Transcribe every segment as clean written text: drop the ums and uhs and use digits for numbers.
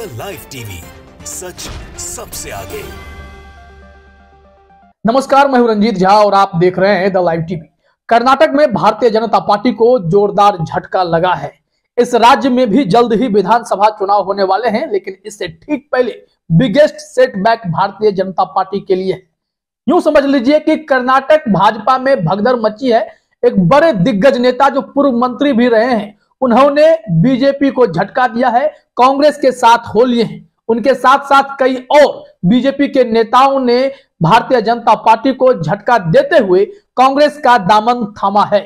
The live TV, सच सबसे आगे। नमस्कार, मैं हूं रंजीत झा और आप देख रहे हैं द लाइव टीवी। कर्नाटक में भारतीय जनता पार्टी को जोरदार झटका लगा है। इस राज्य में भी जल्द ही विधानसभा चुनाव होने वाले हैं, लेकिन इससे ठीक पहले biggest setback Bharatiya Janata party के लिए है। यूं समझ लीजिए कि कर्नाटक भाजपा में भगदड़ मची है। एक बड़े दिग्गज नेता जो पूर्व मंत्री भी रहे हैं, उन्होंने बीजेपी को झटका दिया है, कांग्रेस के साथ हो लिए हैं। उनके साथ साथ कई और बीजेपी के नेताओं ने भारतीय जनता पार्टी को झटका देते हुए कांग्रेस का दामन थामा है।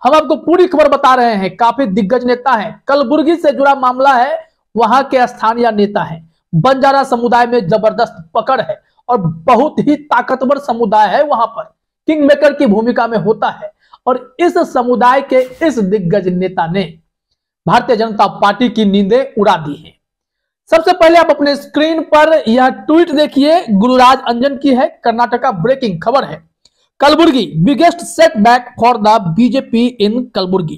हम आपको पूरी खबर बता रहे हैं। काफी दिग्गज नेता हैं, कलबुर्गी से जुड़ा मामला है, वहां के स्थानीय नेता हैं। बंजारा समुदाय में जबरदस्त पकड़ है और बहुत ही ताकतवर समुदाय है, वहां पर किंग मेकर की भूमिका में होता है। और इस समुदाय के इस दिग्गज नेता ने भारतीय जनता पार्टी की नींदें उड़ा दी हैं। सबसे पहले आप अपने स्क्रीन पर यह ट्वीट देखिए, गुरुराज अंजन की है। कर्नाटका ब्रेकिंग खबर है। Kalaburagi biggest setback for the BJP in Kalaburagi.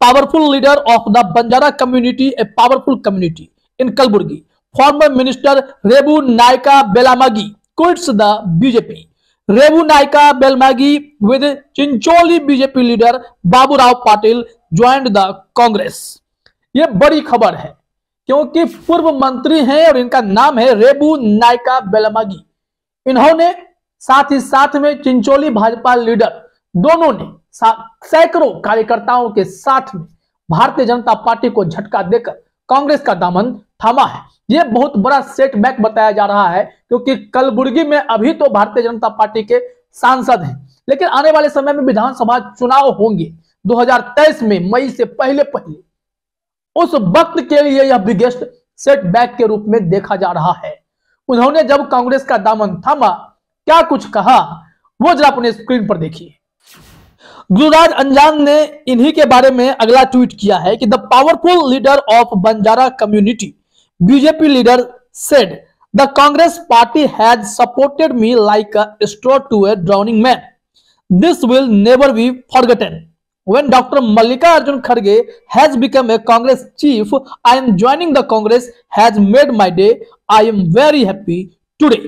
Powerful leader of the Banjara community, a powerful community in Kalaburagi. Former minister Revu Nayaka Belamagi quits the BJP. Revu Nayaka Belamagi with Chincholi BJP leader Baburao Patil joined the Congress. यह बड़ी खबर है क्योंकि पूर्व मंत्री हैं और इनका नाम है रेबू नायका बेलमागी। इन्होंने साथ ही साथ में चिंचोली भाजपा लीडर, दोनों ने सैकड़ों कार्यकर्ताओं के साथ में भारतीय जनता पार्टी को झटका देकर कांग्रेस का दामन थामा है। यह बहुत बड़ा सेटबैक बताया जा रहा है क्योंकि कलबुर्गी में अभी तो भारतीय जनता पार्टी के सांसद हैं, लेकिन आने वाले समय में विधानसभा चुनाव होंगे 2023 में, मई से पहले पहले। उस वक्त के लिए यह बिगेस्ट सेटबैक के रूप में देखा जा रहा है। उन्होंने जब कांग्रेस का दामन थामा, क्या कुछ कहा वो जरा अपने स्क्रीन पर देखिए। गुरुराज अंजान ने इन्हीं के बारे में अगला ट्वीट किया है कि the powerful leader of Banjara community BJP leader said the Congress party has supported me like a straw to a drowning man. This will never be forgotten. When Dr. Mallikarjun Kharge has become a Congress chief, I am joining the Congress has made my day. I am very happy today.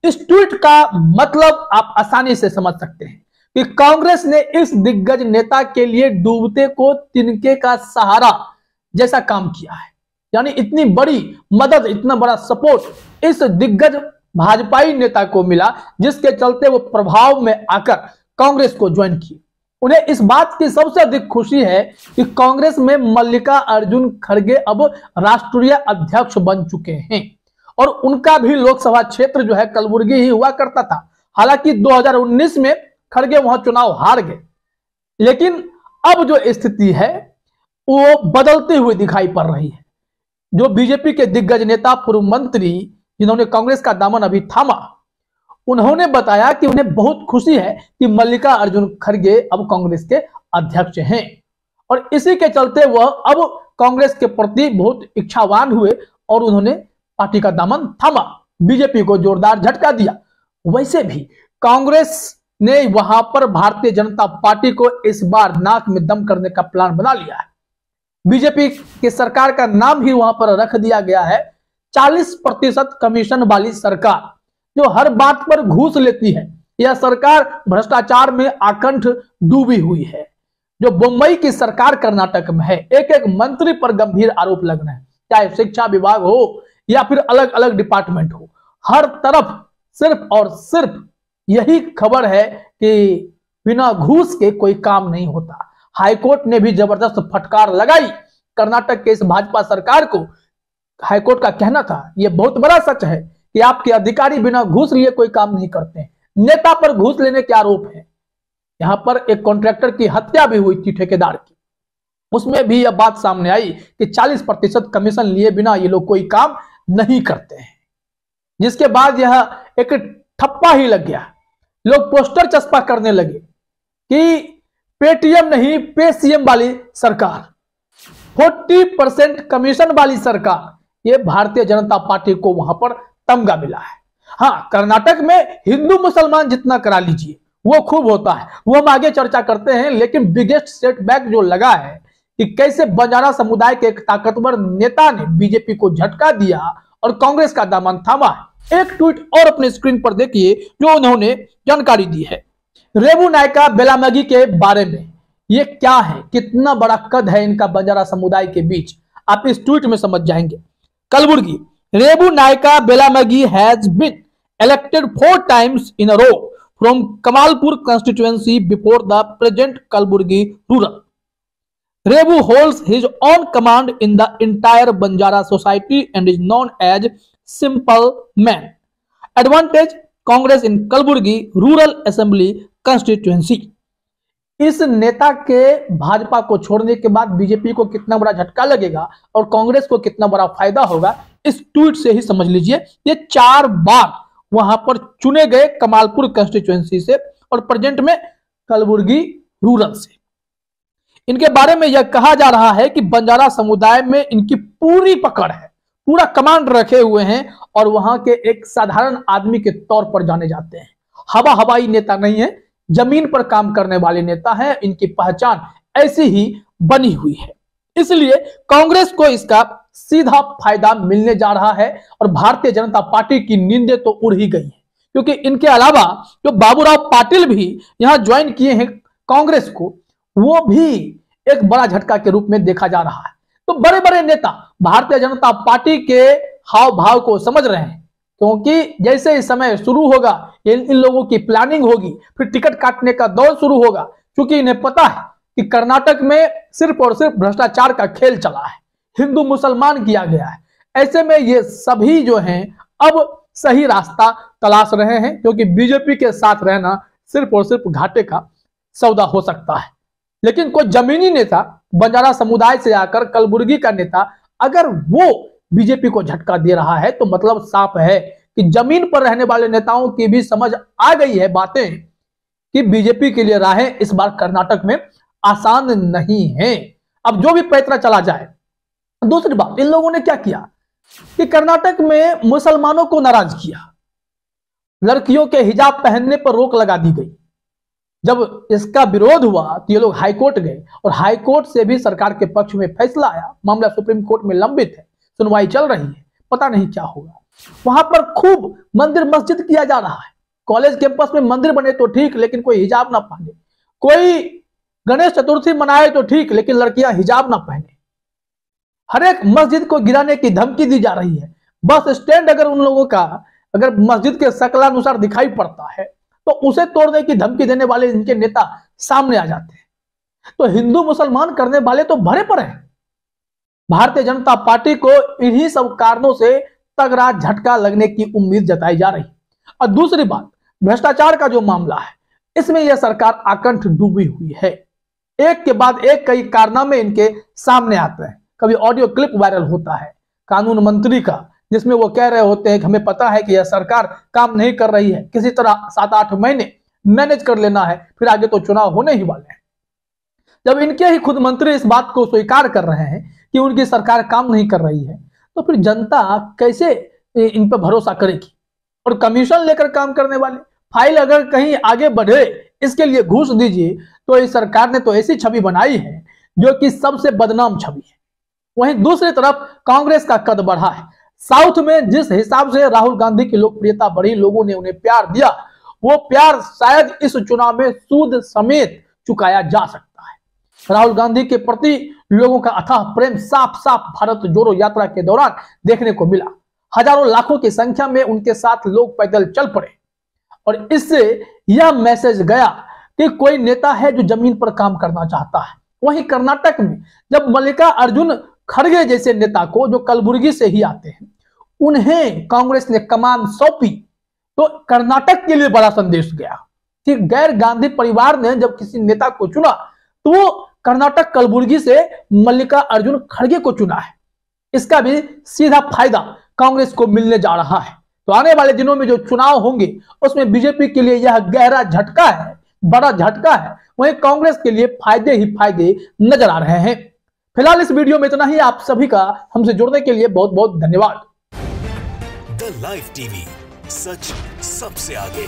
इस tweet का मतलब आप आसानी से समझ सकते हैं कि कांग्रेस ने इस दिग्गज नेता के लिए डूबते को तिनके का सहारा जैसा काम किया है। यानी इतनी बड़ी मदद, इतना बड़ा सपोर्ट इस दिग्गज भाजपाई नेता को मिला, जिसके चलते वो प्रभाव में आकर कांग्रेस को ज्वाइन किए। उन्हें इस बात की सबसे अधिक खुशी है कि कांग्रेस में मल्लिकार्जुन खड़गे अब राष्ट्रीय अध्यक्ष बन चुके हैं और उनका भी लोकसभा क्षेत्र जो है कलबुर्गी ही हुआ करता था। हालांकि 2019 में खड़गे वहां चुनाव हार गए, लेकिन अब जो स्थिति है वो बदलती हुई दिखाई पड़ रही है। जो बीजेपी के दिग्गज नेता, पूर्व मंत्री, जिन्होंने कांग्रेस का दामन अभी थामा, उन्होंने बताया कि उन्हें बहुत खुशी है कि मल्लिकार्जुन खड़गे अब कांग्रेस के अध्यक्ष हैं और इसी के चलते वह अब कांग्रेस के प्रति बहुत इच्छावान हुए और उन्होंने पार्टी का दामन थामा, बीजेपी को जोरदार झटका दिया। वैसे भी कांग्रेस ने वहां पर भारतीय जनता पार्टी को इस बार नाक में दम करने का प्लान बना लिया है। बीजेपी की सरकार का नाम ही वहां पर रख दिया गया है 40% कमीशन वाली सरकार, जो हर बात पर घूस लेती है। यह सरकार भ्रष्टाचार में आकंठ डूबी हुई है। जो मुंबई की सरकार कर्नाटक में है, एक एक मंत्री पर गंभीर आरोप लग रहे हैं, चाहे शिक्षा विभाग हो या फिर अलग अलग डिपार्टमेंट हो, हर तरफ सिर्फ और सिर्फ यही खबर है कि बिना घूस के कोई काम नहीं होता। हाईकोर्ट ने भी जबरदस्त फटकार लगाई कर्नाटक के इस भाजपा सरकार को। हाईकोर्ट का कहना था, यह बहुत बड़ा सच है कि आपके अधिकारी बिना घूस लिए कोई काम नहीं करते हैं। नेता पर घूस लेने के आरोप है। यहां पर एक कॉन्ट्रैक्टर की हत्या भी हुई थी, ठेकेदार की, उसमें भी यह बात सामने आई कि 40% कमीशन लिए बिना ये लोग कोई काम नहीं करते हैं। जिसके बाद यह एक ठप्पा ही लग गया। लोग पोस्टर चस्पा करने लगे कि पेटीएम नहीं, पे सीएम वाली सरकार, 40% कमीशन वाली सरकार। ये भारतीय जनता पार्टी को वहां पर तमगा मिला है। हाँ, कर्नाटक में हिंदू मुसलमान जितना करा लीजिए वो खूब होता है, वो हम आगे चर्चा करते हैं, लेकिन बिगेस्ट सेटबैक जो लगा है कि कैसे बंजारा समुदाय के एक ताकतवर नेता ने बीजेपी को झटका दिया और कांग्रेस का दामन थामा है। एक ट्वीट और अपने स्क्रीन पर देखिए जो उन्होंने जानकारी दी है। रेबू नायका बेलामगी के बारे में ये क्या है, कितना बड़ा कद है इनका बंजारा समुदाय के बीच, आप इस ट्वीट में समझ जाएंगे। Kalaburagi, Revu Nayaka Belamagi has been elected 4 times in a row from Kamalpur constituency before the present Kalburgi rural. Rebu holds his own command in the entire Banjara society and is known as Simple Man. Advantage Congress in Kalburgi Rural Assembly constituency. इस नेता के भाजपा को छोड़ने के बाद BJP को कितना बड़ा झटका लगेगा और कांग्रेस को कितना बड़ा फायदा होगा, इस ट्वीट से ही समझ लीजिए। ये 4 बार वहां पर चुने गए कमालपुर कंस्टिट्यूएंसी से और प्रेजेंट में कलबुर्गी रूरल से। इनके बारे में यह कहा जा रहा है कि बंजारा समुदाय में इनकी पूरी पकड़ है, पूरा कमांड रखे हुए हैं और वहां के एक साधारण आदमी के तौर पर जाने जाते हैं। हवाई नेता नहीं है, जमीन पर काम करने वाले नेता है। इनकी पहचान ऐसी ही बनी हुई है, इसलिए कांग्रेस को इसका सीधा फायदा मिलने जा रहा है और भारतीय जनता पार्टी की नींदें तो उड़ ही गई हैं, क्योंकि इनके अलावा जो बाबूराव पाटिल भी यहां ज्वाइन किए हैं कांग्रेस को, वो भी एक बड़ा झटका के रूप में देखा जा रहा है। तो बड़े बड़े नेता भारतीय जनता पार्टी के हाव भाव को समझ रहे हैं, क्योंकि जैसे ही समय शुरू होगा इन लोगों की प्लानिंग होगी, फिर टिकट काटने का दौर शुरू होगा, क्योंकि इन्हें पता है कि कर्नाटक में सिर्फ और सिर्फ भ्रष्टाचार का खेल चला है, हिंदू मुसलमान किया गया है। ऐसे में ये सभी जो हैं अब सही रास्ता तलाश रहे हैं, क्योंकि बीजेपी के साथ रहना सिर्फ और सिर्फ घाटे का सौदा हो सकता है। लेकिन कोई जमीनी नेता बंजारा समुदाय से आकर कलबुर्गी का नेता अगर वो बीजेपी को झटका दे रहा है तो मतलब साफ है कि जमीन पर रहने वाले नेताओं की भी समझ आ गई है बातें कि बीजेपी के लिए राहें इस बार कर्नाटक में आसान नहीं है। अब जो भी पैतरा चला जाए। दूसरी बात, इन लोगों ने क्या किया कि कर्नाटक में मुसलमानों को नाराज किया, लड़कियों के हिजाब पहनने पर रोक लगा दी गई। जब इसका विरोध हुआ तो ये लोग हाईकोर्ट गए और हाईकोर्ट से भी सरकार के पक्ष में फैसला आया। मामला सुप्रीम कोर्ट में लंबित है, सुनवाई चल रही है, पता नहीं क्या होगा। वहां पर खूब मंदिर मस्जिद किया जा रहा है। कॉलेज कैंपस में मंदिर बने तो ठीक, लेकिन कोई हिजाब ना पहने। कोई गणेश चतुर्थी मनाए तो ठीक, लेकिन लड़कियां हिजाब ना पहने। हर एक मस्जिद को गिराने की धमकी दी जा रही है। बस स्टैंड अगर उन लोगों का अगर मस्जिद के शकलानुसार दिखाई पड़ता है तो उसे तोड़ने की धमकी देने वाले इनके नेता सामने आ जाते हैं। तो हिंदू मुसलमान करने वाले तो भरे पड़े हैं। भारतीय जनता पार्टी को इन्हीं सब कारणों से तगड़ा झटका लगने की उम्मीद जताई जा रही। और दूसरी बात, भ्रष्टाचार का जो मामला है इसमें यह सरकार आकंठ डूबी हुई है। एक के बाद एक कई कारनामे इनके सामने आते हैं। कभी ऑडियो क्लिप वायरल होता है कानून मंत्री का, जिसमें वो कह रहे होते हैं कि हमें पता है कि यह सरकार काम नहीं कर रही है, किसी तरह 7-8 महीने मैनेज कर लेना है, फिर आगे तो चुनाव होने ही वाले हैं। जब इनके ही खुद मंत्री इस बात को स्वीकार कर रहे हैं कि उनकी सरकार काम नहीं कर रही है, तो फिर जनता कैसे इन पर भरोसा करेगी। और कमीशन लेकर काम करने वाले, फाइल अगर कहीं आगे बढ़े इसके लिए घूस दीजिए, तो इस सरकार ने तो ऐसी छवि बनाई है जो कि सबसे बदनाम छवि है। वहीं दूसरी तरफ कांग्रेस का कद बढ़ा है। साउथ में जिस हिसाब से राहुल गांधी की लोकप्रियता बढ़ी, लोगों ने उन्हें प्यार दिया, वो प्यार शायद इस चुनाव में सूद समेत चुकाया जा सकता है। राहुल गांधी के प्रति लोगों का अथाह प्रेम साफ साफ भारत जोड़ो यात्रा के दौरान देखने को मिला। हजारों लाखों की संख्या में उनके साथ लोग पैदल चल पड़े और इससे यह मैसेज गया कि कोई नेता है जो जमीन पर काम करना चाहता है। वहीं कर्नाटक में जब मल्लिकार्जुन खड़गे जैसे नेता को, जो कलबुर्गी से ही आते हैं, उन्हें कांग्रेस ने कमान सौंपी तो कर्नाटक के लिए बड़ा संदेश गया कि गैर गांधी परिवार ने जब किसी नेता को चुना तो वो कर्नाटक कलबुर्गी से मल्लिकार्जुन खड़गे को चुना है। इसका भी सीधा फायदा कांग्रेस को मिलने जा रहा है। तो आने वाले दिनों में जो चुनाव होंगे उसमें बीजेपी के लिए यह गहरा झटका है, बड़ा झटका है। वहीं कांग्रेस के लिए फायदे ही फायदे नजर आ रहे हैं। फिलहाल इस वीडियो में इतना ही। आप सभी का हमसे जुड़ने के लिए बहुत बहुत धन्यवाद। द लाइव टीवी, सच सबसे आगे।